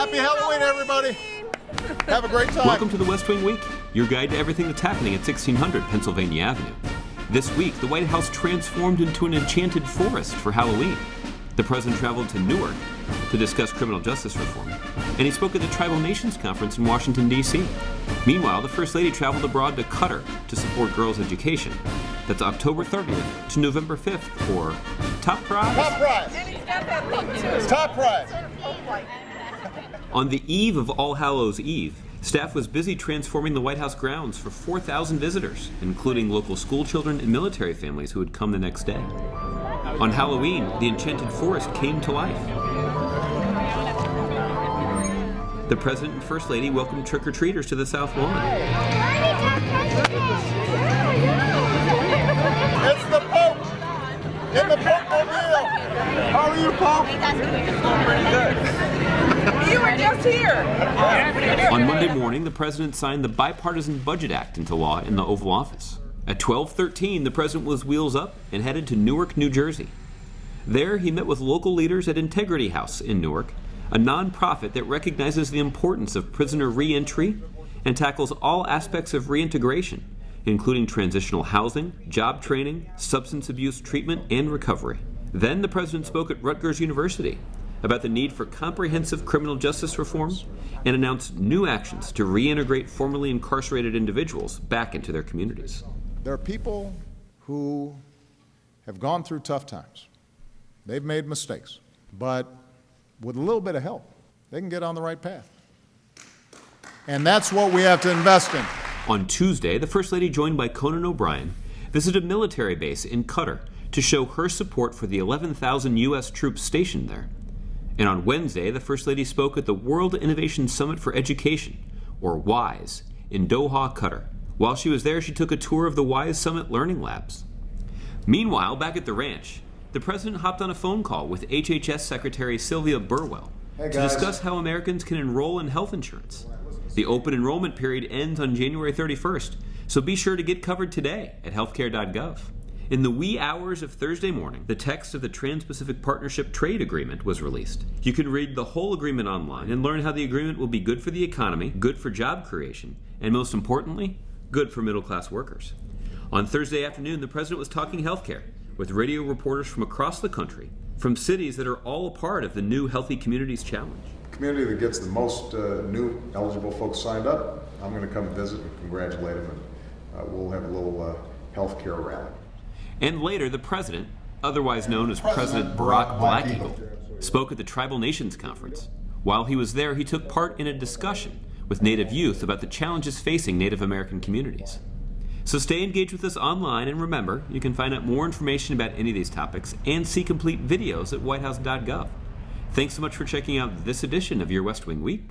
Happy Halloween, everybody. Have a great time. Welcome to the West Wing Week, your guide to everything that's happening at 1600 Pennsylvania Avenue. This week, the White House transformed into an enchanted forest for Halloween. The president traveled to Newark to discuss criminal justice reform, and he spoke at the Tribal Nations Conference in Washington, D.C. Meanwhile, the First Lady traveled abroad to Qatar to support girls' education. That's October 30th to November 5th for Top Prize. Top prize. Top prize. On the eve of All Hallows Eve, staff was busy transforming the White House grounds for 4,000 visitors, including local school children and military families who would come the next day. On Halloween, the Enchanted Forest came to life. The President and First Lady welcomed trick-or-treaters to the South Lawn. It's the Pope in the Pope-mobile. How are you, Pope? Pretty good. You were just here. On Monday morning, the President signed the Bipartisan Budget Act into law in the Oval Office. At 12:13, the President was wheels up and headed to Newark, New Jersey. There, he met with local leaders at Integrity House in Newark, a nonprofit that recognizes the importance of prisoner reentry and tackles all aspects of reintegration, including transitional housing, job training, substance abuse treatment, and recovery. Then the President spoke at Rutgers University about the need for comprehensive criminal justice reform and announced new actions to reintegrate formerly incarcerated individuals back into their communities. There are people who have gone through tough times. They've made mistakes, but with a little bit of help, they can get on the right path. And that's what we have to invest in. On Tuesday, the First Lady, joined by Conan O'Brien, visited a military base in Qatar to show her support for the 11,000 U.S. troops stationed there. And on Wednesday, the First Lady spoke at the World Innovation Summit for Education, or WISE, in Doha, Qatar. While she was there, she took a tour of the WISE Summit Learning Labs. Meanwhile, back at the ranch, the President hopped on a phone call with HHS Secretary Sylvia Burwell to discuss how Americans can enroll in health insurance. The open enrollment period ends on January 31st, so be sure to get covered today at healthcare.gov. In the wee hours of Thursday morning, the text of the Trans-Pacific Partnership Trade Agreement was released. You can read the whole agreement online and learn how the agreement will be good for the economy, good for job creation, and most importantly, good for middle-class workers. On Thursday afternoon, the President was talking healthcare with radio reporters from across the country, from cities that are all a part of the new Healthy Communities Challenge. Community that gets the most new eligible folks signed up, I'm going to come visit and congratulate them, and we'll have a little healthcare rally. And later, the President, otherwise known as President Barack Black Eagle, spoke at the Tribal Nations Conference. While he was there, he took part in a discussion with Native youth about the challenges facing Native American communities. So stay engaged with us online, and remember, you can find out more information about any of these topics and see complete videos at whitehouse.gov. Thanks so much for checking out this edition of Your West Wing Week.